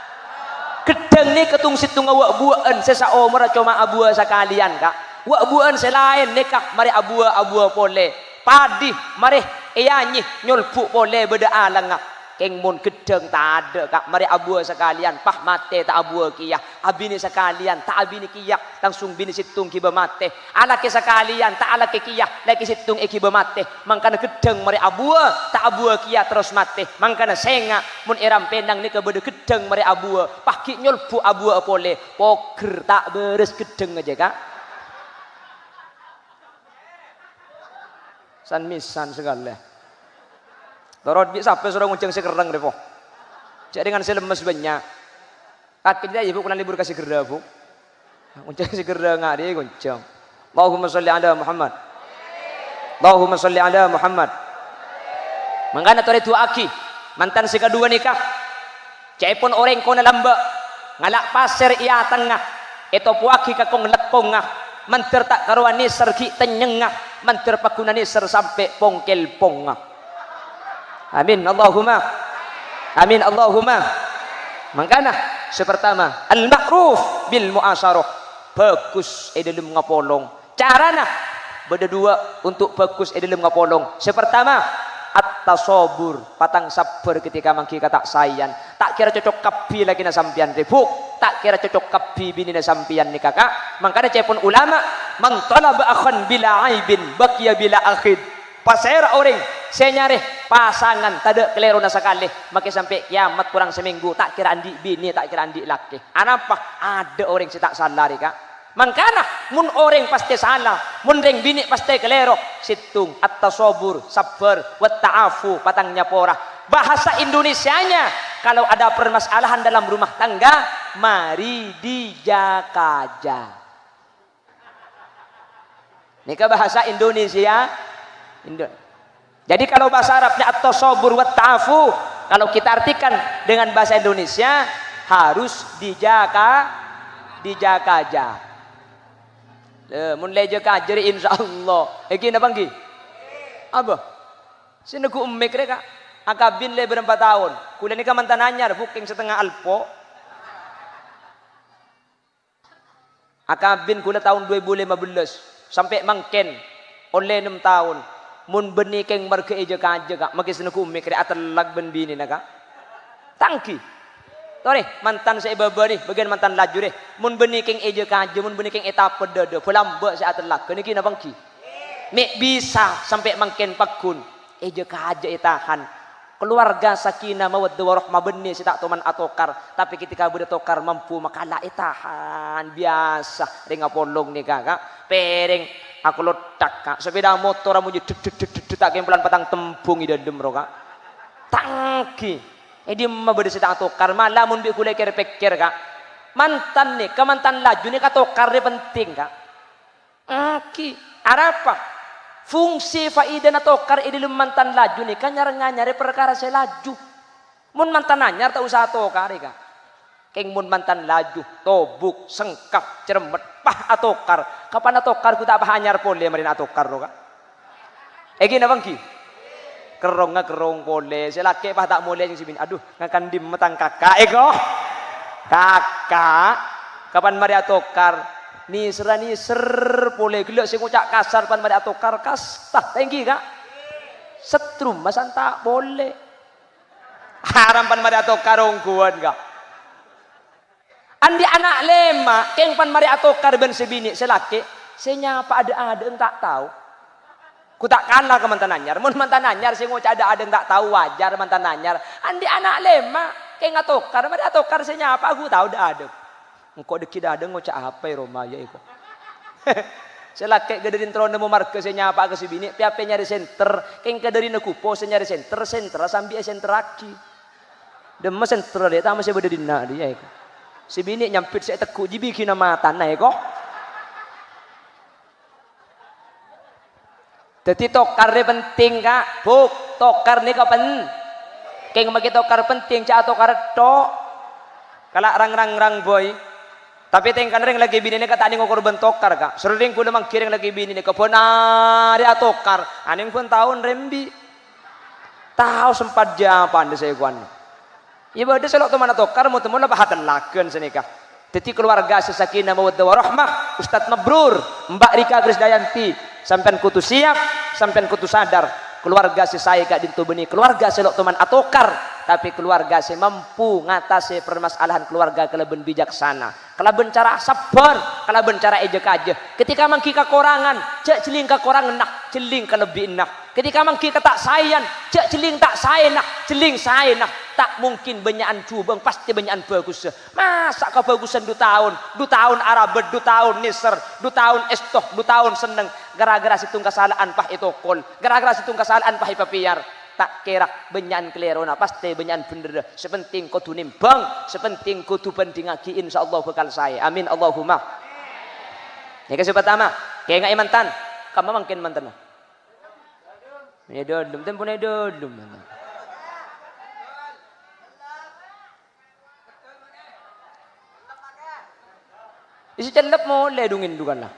gedang ni ketung situng awak buan sesa omor cuma abua sekalian kak wak buan selain nikah mari abua pole padi mari ianyi nyolpuk pole beda alang keng mun gedang tak ada kak mari abua sekalian pah mate tak abua kiyah abini sekalian tak abini kiyah langsung bini situng kiba mate alake sekalian tak alake kiyah laki situng kiba mate mangkana gedang mari abua tak abua kiyah terus mate mangkana senga mun iram pendang ni kebeda gedang mari abua pah ki nyolpu abua pole poker tak beres gedang aja kak san misan segala Torot bisa sampai sudah nguncang sekerang deh po. Jadi dengan selemes banyak. Akhirnya ibu kena libur kasih gerda bu. Nguncang sekerang nggak dia nguncang. Allahumma sholli ala Muhammad. Allahumma sholli ala Muhammad. Mangkana tore tu aki mantan si kedua nikah. Cepon orang kau nalamba ngalak pasir ia tengah. Itu puaki kakong lekongah. Manter tak karuani sergi tenyengah. Manter pakunani ser sampai pongkel pongah. Amin Allahumma amin Allahumma mangkana sepertama al ma'ruf bil muasyarah bagus dalam ngapolong carana beda dua untuk bagus dalam ngapolong sepertama at at-tasobur, patang sabar ketika mangki kata sayan. Tak kira cocok kapi lagi na sampian ribuk, tak kira cocok kapi bini na sampian ni kakak. Makanya cepon ulama, man talaba akhan bila aibin, bakia bila akhid. Pasera orang, saya nyari pasangan, tada kelero na sekali, maki sampai kiamat kurang seminggu, tak kira andi bini, tak kira andi laki. Anapa? Ada orang si tak salah kak. Mangkana mun orang pasti salah, mun reng bini pasti kelero. Situng at-tasobur, sabar, wat ta'afu, patangnya porah. Bahasa Indonesianya kalau ada permasalahan dalam rumah tangga, mari dijakaja. Ini ke bahasa Indonesia. Jadi kalau bahasa Arabnya at-tasobur wat ta'afu, kalau kita artikan dengan bahasa Indonesia harus dijakaja. Mun leje kajeri insyaallah. Eki na banggi? Apa? Sino ku ummik reka? Akabin le berapa tahun? Kuliah ni ka mantan anyar booking setengah alpo. Akabin kuliah tahun 2015 sampai mangken oleh 6 tahun. Mun beni keng marke eje kaje kak. Maki sino ku ummik reka atelag ben bini na ka. Tangki. Tore mantan saya baba ni, bagian mantan laju deh. Mun beniking eja kaje, mun beniking etapa dada, pelamba saya atelak. Kini kina bangki. Mek bisa sampai mangken pakun. Eja kaje etahan. Keluarga sakinah mawaddah warahmah benih si tak toman atokar. Tapi ketika bude tokar mampu makalah etahan biasa. Ringa polong ni kakak. Pereng aku lotak kak. Sepeda motor amunya tak kempelan patang tembung ida demro kak. Tangki. Dia mabede sedang tokar malah mun bi kule kere pikir kak. Mantan nih, ke mantan laju nih katokar nih penting kak. Aki, apa? Fungsi faida na tokar ini mantan laju nih kan nyari perkara saya laju. Mun mantan anyar tak usah tokar kak. Keng mun mantan laju, tobuk, sengkap, cermet, pah atokar. Kapan atokar ku tak pah anyar pole marin atokar kak. Egi na bangki. Kerong pole, selaki pah tak mulai yang sibin. Aduh, ngakan dim metang kakak, ego. Kakak, kapan mari atokar? Niser pole, gila sing ngucak kasar pan mari atokar kastah, tengki kak. Setrum masan tak boleh. Haram pan mari atokar ongkuan kak. Andi anak lema, keng pan mari atokar ben sebini selaki, senyapa ada entak tahu. Ku tak kalah ke mantan anyar. Mun mantan anyar sing ngucap ada tak tahu wajar mantan anyar. Andi anak lema kayak ngatokar, mari atokar sing nyapa aku tahu ada. Engko deki ada ngucap apa Roma ya iko. Selake gederin tronde mo marke sing nyapa ke si bini, piape nyari center, keng gederin kupo sing nyari center sambil center aki. Demes center dia ta masih berdina dia iko. Si bini nyampit saya teku jibikin nama tanah iko. Jadi tokar ni penting kak, buk tokar ni kau penting. Keng magi tokar penting, cak tokar tok. Kalau rang boy. Tapi tengkan ring lagi bini ni kata ani ngokor bentokar kak. Sering ku demang kiring lagi bini ni keponari atokar. Aning pun tahun rembi. Tahu sempat jawapan di saya kuan. Ibu ada selok teman atokar mau teman apa hatan lakukan senikah. Jadi keluarga sesakinah mawaddah warahmah, Ustadz Mabrur, Mbak Rika Krisdayanti, sampean kutu siap, sampean kutu sadar, keluarga saya gak dintu benih, keluarga selok teman atokar, tapi keluarga saya mampu ngatasi permasalahan keluarga kelebihan bijaksana, kelebihan cara sabar, kelebihan cara ejek aja. Ketika mangki kekurangan, cek celing kekurangan nak, celing kelebih nak. Ketika mangki tak sayan, cek celing tak sayan nak, celing sayan nak. Tak mungkin banyakan cubang, pasti banyakan bagus. Masa kebagusan 2 tahun Arab, 2 tahun Nisr, 2 tahun Estoh, 2 tahun seneng. Gara-gara situng kesalahan pah itokol, gara-gara situng kesalahan pah ipapiar. Tak kira banyakan kelerona, pasti banyakan bener. Sepenting kudu nimbang, sepenting kudu banding lagi, insyaallah bakal saya. Amin Allahumma. Yang ke pertama, kayak nggak mantan, kamu makin mantan. Ini dodum, tempune dodum. Isi celep mo ledungin dukan lah.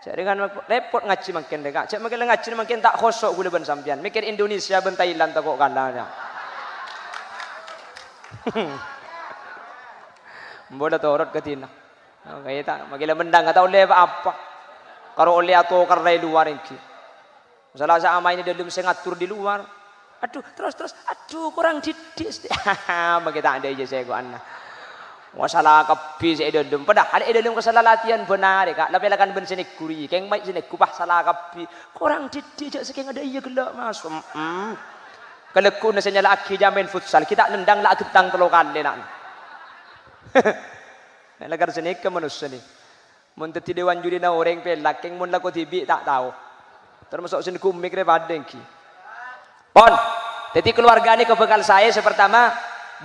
Cek dengan repot ngaji makin deka. Cek makin ngaji makin tak khosok gula ban sampian. Mikir Indonesia ben Thailand tak kok kandanya. Bodoh torot ketina. Kayak tak makin mendang atau oleh apa. Kalau oleh atau karena luar ini. Masalah sama ini dalam saya ngatur di luar. Aduh, terus, aduh kurang didik. Begitu ada aja saya gua anak. Masalah kapi saya dalam. Padahal dalam kesalah latihan benar ya kak. Tapi lakan ben sini kuri. Keng mai sini kupah salah kapi. Kurang didik sekian ada iya gelak mas. Kalau ku nasinya laki jamin futsal. Kita nendang lah getang telur kali nak. Lakan sini ke manusia ni. Muntah ti dewan juri na orang pelak. Keng mun laku tibi tak tahu. Termasuk sini kumik daripada dengki. Pon, jadi keluarga ini kebekal saya pertama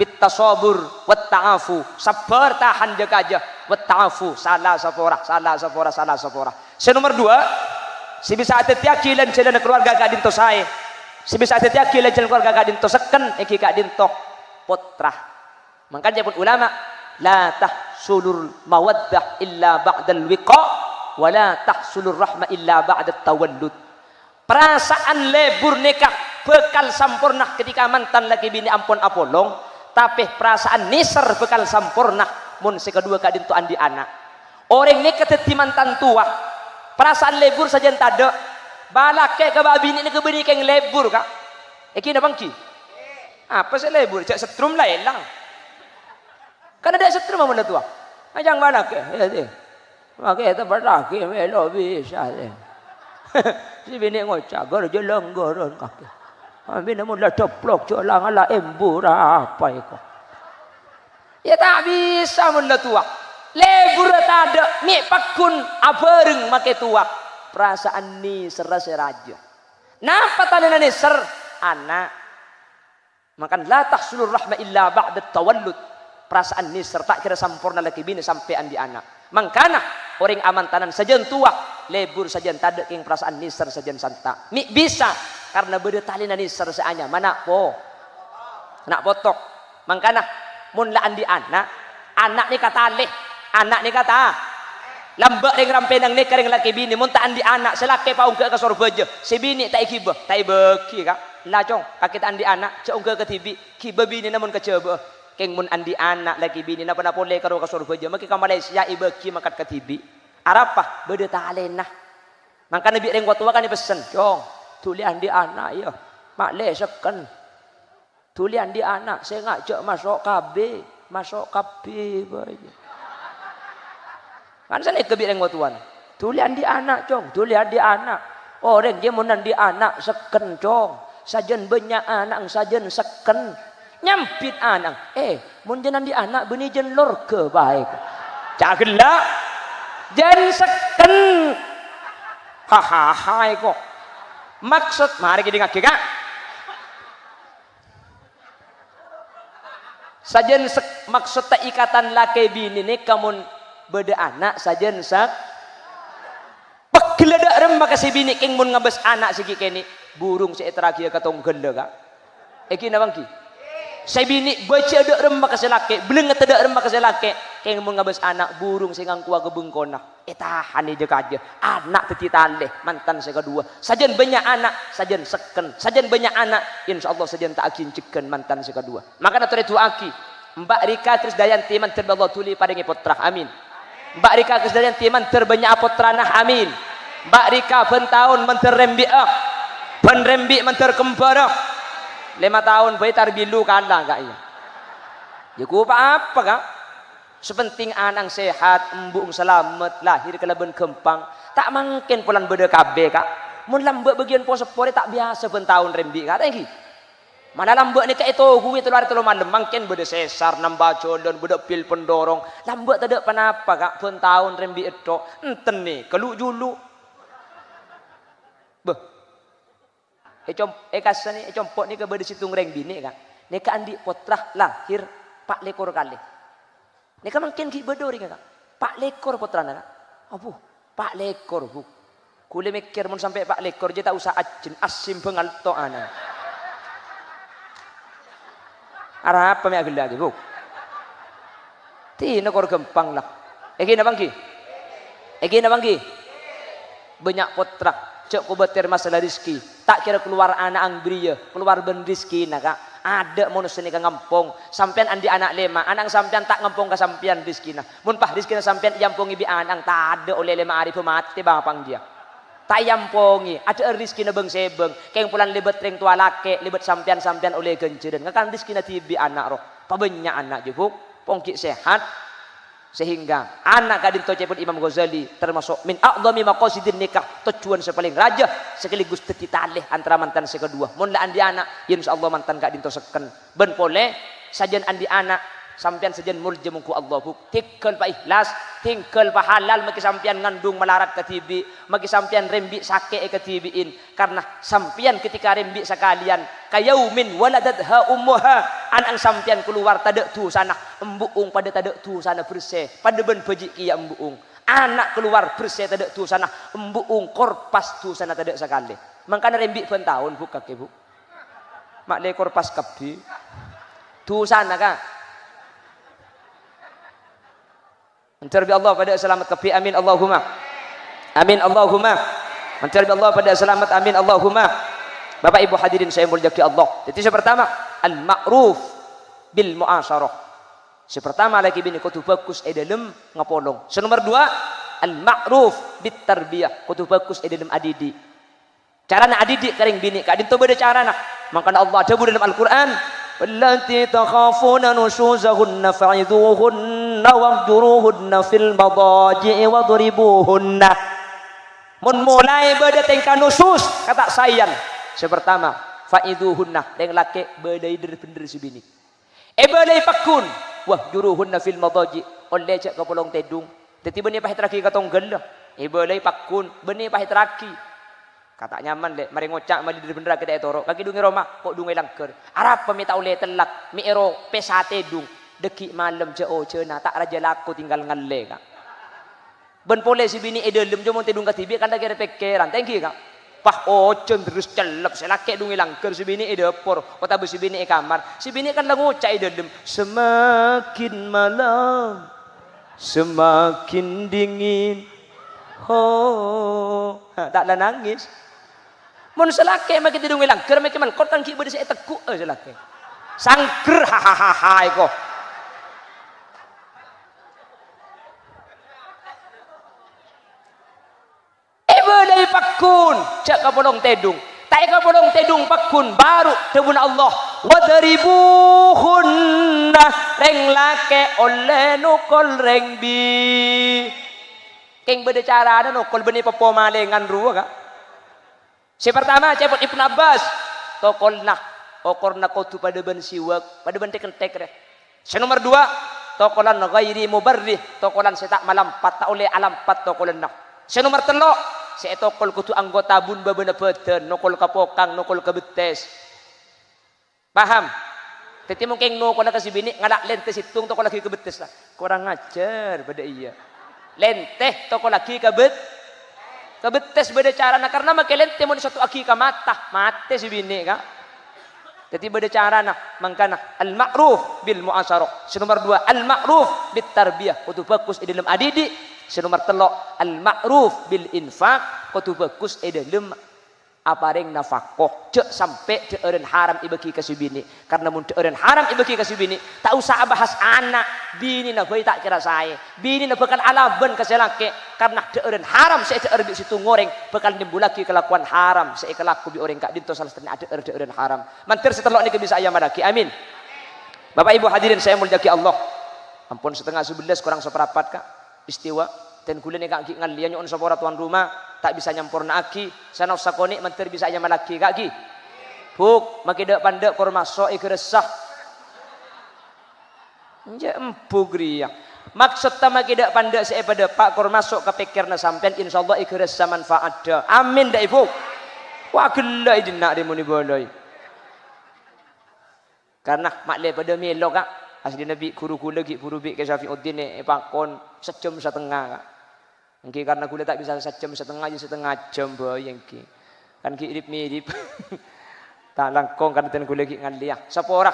bitasabur wat ta'afu. Sabar tahan jaga aja. Wat ta'afu salah sapora. Nomor 2, si bisa tetiaki lan jalan keluarga kadin to saya. Si bisa tetiaki lan jalan keluarga kadin to seken iki kadin to potrah. Makanya pun ulama la tahsulul mawaddah illa ba'dal wiqa wa la tahsulur rahmah illa ba'dat tawallud. Perasaan lebur nikah bekal sampurna ketika mantan lagi bini ampun apolong, tapi perasaan nisar bekal sampurna mun sekedua kadin tu andi anak. Orang nikah teti mantan tua, perasaan lebur saja tada. Balake ke babini ni ke bini keng lebur kak. Eki na bangki. Apa sih lebur? Cak setrum lah elang. Kan ada setrum mana tua? Ajang balake. Ya deh. Makai itu berlaki melo bisa deh. Si bini ngocak gor je lenggoron kaki. Bini mula ceplok colang ala embur apa itu? Ya tak bisa mula tua. Lebur tak ada. Ni pakun abareng make tua. Perasaan ni serasa raja. Napa tanya ni ser anak. Makan la tahsulur rahmah illa ba'da tawallud. Perasaan ni serta kira sampurna laki bini sampai andi anak. Mangkana orang aman tanan sajen tua. Lebur saja tak ada yang perasaan nisar saja santa. Mi bisa karena beda tali nisar seanya mana po nak potok. Mangkana mun la andi anak ni kata leh, anak ni kata lambak ring rampenang ni kering laki bini mun tak andi anak selake paung ke sorbeje. Si bini tak ikibah, tak ibeki kak. Lacong kakek andi anak cak ke tibi kiba bini namun keceba. Keng mun andi anak laki bini napa boleh karo ka sorbeje maki ka Malaysia ibeki makat ke tibi. Arapah beda talenah. Maka Nabi ring tua kan pesen, "Jong, tulian di anak ya. Mak le seken. Tulian di anak saya ngajak masuk KB bae." Kan sana ke ring tua. Tulian di anak, Jong, tulian di anak. Orang dia mun di anak seken, Jong. Sajen banyak anak sajen seken. Nyampit anak. Mun jenan di anak benih jen lor ke baik. Cak gelak. Jan seken hahaha kok maksud mari kita ngaki kak sajen maksud tak ikatan laki bini ni kamu beda anak sajen sak pegeledak rembak si bini king mun ngabes anak siki kini burung si terakhir katong gele kak eki na bangki saya bini baca ada rembak kasi laki beleng ada rembak kasi laki keng mun ngabes anak burung singang kuah gebengkona tahan aja kaja anak tetitale mantan saya kedua sajen banyak anak sajen seken sajen banyak anak insyaallah sajen tak akin ceken mantan saya kedua maka nature itu aki Mbak Rika Krisdayanti man terballah tuli padangi putra amin Mbak Rika Krisdayanti man terbanyak apotranah amin Mbak Rika pentahun menterrembi penrembi menterkempara 5 tahun bayi tarbilu kalah kak iya ya ku apa kak sepenting anang sehat embung selamat lahir kelaban kempang tak mungkin pulang beda kabe kak mun lambak bagian posepore tak biasa pentahun rembi kak tadi mana lambak ni kak itu gue itu lari telu malam mungkin beda sesar nambah colon beda pil pendorong lambak tak ada penapa kak pentahun rembi itu enten nih kelu julu beh kasan ni compok ni ke beda situng reng bini kan ni ka andi potrah lahir 4 lekor kali ni ka mungkin ki bedori kan 4 lekor potrah nak abu 4 lekor bu kule mikir mun sampai 4 lekor je tak usah ajin asim pengalto ana arah apa me agel lagi bu ti nekor gempang lah eki na bangki banyak potrah cek ku betir masalah rizki tak kira keluar anak ang beriya keluar ben rizki nak ada manusia ni ka ngampong sampean andi anak 5 anak sampean tak ngampong ka sampean rizki na mun pah rizki na sampean jampong ibi anang tak ada oleh 5 hari pemati bang pang dia tayampongi ada rezeki na bang sebeng keng pulan libet ring tua lake libet sampian oleh genjeren ngakan rezeki na tibi anak roh pabanyak anak jebuk pongki sehat sehingga anak kadin cepet Imam Ghazali termasuk min a'dhami maqasidin nikah tujuan sepaling raja sekaligus teti talih antara mantan sekedua mun la andi anak insyaallah mantan kadin to seken ben pole sajen andi anak sampian sajen muljam ku Allah buk tikkel pa ikhlas tingkel pa halal maki sampian ngandung melarat ketibi maki sampian rembi sake ketibiin karena sampian ketika rembi sekalian kayaumin waladadha ummuha anang sampian keluar tade tu sana embuung pada tade tu sana bersih pada ben beji kia embuung anak keluar bersih tade tu sana embuung korpas tu sana tade sekali mangkana rembi pen tahun buk kake bu mak le korpas kabi tu sana ka mencari Allah pada selamat kepi amin Allahumma amin Allahumma mencari Allah pada selamat amin Allahumma. Bapak ibu hadirin saya muliakan Allah. Jadi yang pertama al-ma'ruf bil mu'asyarah. Yang pertama lagi bini kudu bagus dalam ngapolong. Yang nomor dua al-ma'ruf bit tarbiyah kudu bagus dalam adidi. Carana adidi kering bini kadin to beda carana. Makanya Allah ada dalam Al-Qur'an wallati takhafuna nushuzahunna fa'idhuhunna wahjuruhunna fil madaji'i wadribuhunna. Mun mulai beda tingkah nusus kata sayang. Sepertama fa'idhuhunna deng laki bedai bener si bini. Bedai pakun wahjuruhunna fil madaji oleh cek kapolong tedung. Teti beni pahit raki katong gel. Bedai pakun beni pahit raki. Kata nyaman deh, mari ngocak mali di bener kita etoro. Kaki dungi Roma, kok dungi langker. Arab pemita oleh telak, mi ero pesate dung. Deki malam jauh cena tak raja laku tinggal ngalle kak. Ben pole si bini edelem jomo tedung katibi kan lagi ada pikiran, thank you kak. Pah ocen terus celep, selake dungi langker si bini edepor, kota si bini kamar. Si bini kan ngocak edelem. Semakin malam, semakin dingin. Taklah nangis. Mun selake maki tidung ilang ker maki melkot kan ki bede se teku selake. Sangker hahaha iko. Bedai pakun cak kapolong tedung. Tak kapolong tedung pakun baru tebun Allah. Wadribuhunna reng lake oleh nukol reng bi. Keng beda cara ada nukol beni popo malengan ruwa kak. Si pertama cepot Ibn Abbas tokolna okorna kotu pada ben siwak pada ben tek deh. Si nomor dua tokolan ghairi mubarrih tokolan setak malampat tak oleh alampat tokolan nak. Si nomor telok si tokol kutu anggota bun babena beden nokol kapokang nokol kebetes. Paham? Teti mungkin nokol nak si bini ngadak lentes hitung tokol lagi kebetes lah. Kurang ajar pada iya. Lenteh toko lagi kebetes beda carana karena make lenteh mun satu aki ka mate si bini ka. Jadi beda carana mangkana al ma'ruf bil mu'asyarah. Nomor dua al ma'ruf bit tarbiyah kudu bagus di dalam adidi. Nomor telok al ma'ruf bil infaq kudu bagus di dalam apareng nafakoh cek sampai cek eureun haram ibeki ka si bini karena mun cek eureun haram ibeki ka si bini tak usah bahas anak bini na bae tak kira sae bini na bakal alaban ka selake karena cek eureun haram saya cek eureun situ ngoreng bakal nimbulaki kelakuan haram saya kelaku bi oreng kak dinto salastane ada eureun haram mantir setelok niki bisa aya madaki amin. Bapak ibu hadirin saya mulyaki Allah ampun setengah 11 kurang seperempat kak istiwa dan gula ni kaki ngalian nyon sapora tuan rumah tak bisa nyampurna aki sana sakoni mentir bisa nya malaki kaki buk makida pandek kor masuk ikresah nje empu griya maksud ta makida pandek saya pada pak kor masuk ke pikirna sampean insyaallah ikresah manfaat dah amin dah ibu wah gelai dinak demuni boloi karena makle pada melo kak asli nabi guru kula gi guru bi ke Syafiuddin pakon sejam setengah kak. Engki karena kuliah tak bisa sejam setengah jam boy engki. Kan ki mirip. Tak langkong kan ten kuliah ki ngaliah. Sapora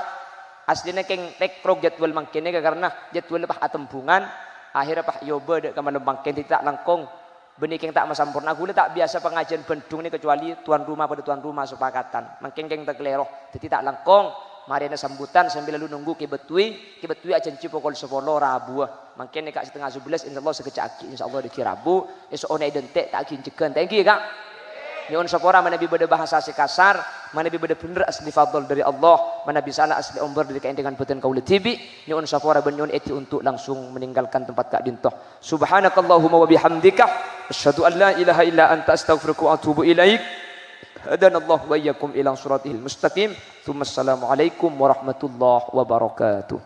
asline keng rekrok jadwal mangkene karena jadwal pah atembungan akhirnya pah yoba dek kamane mangken tidak langkong. Beni keng tak masampurna kuliah tak biasa pengajian Bandung ni kecuali tuan rumah pada tuan rumah sepakatan. Mangken keng tak kelero. Jadi tak langkong mari ana sambutan sambil lalu nunggu ke betui aja pokol 10 Rabu. Mangkene Kak setengah 11 insyaallah sekecaki insyaallah di Rabu esok ona identik tak kincekeun. Thank you Kak. Nyuwun sapora manabi beda bahasa si kasar, manabi beda bener asli fadl dari Allah, manabi salah asli umbar dari keendengan boten kaula tibi. Nyuwun sapora ben nyuwun eti untuk langsung meninggalkan tempat Kak Dintoh. Subhanakallahumma wa bihamdika asyhadu an la ilaha illa anta astaghfiruka wa atubu ilaik. Hadanallahu wa iyyakum ila siratil mustaqim. Assalamualaikum warahmatullahi wabarakatuh.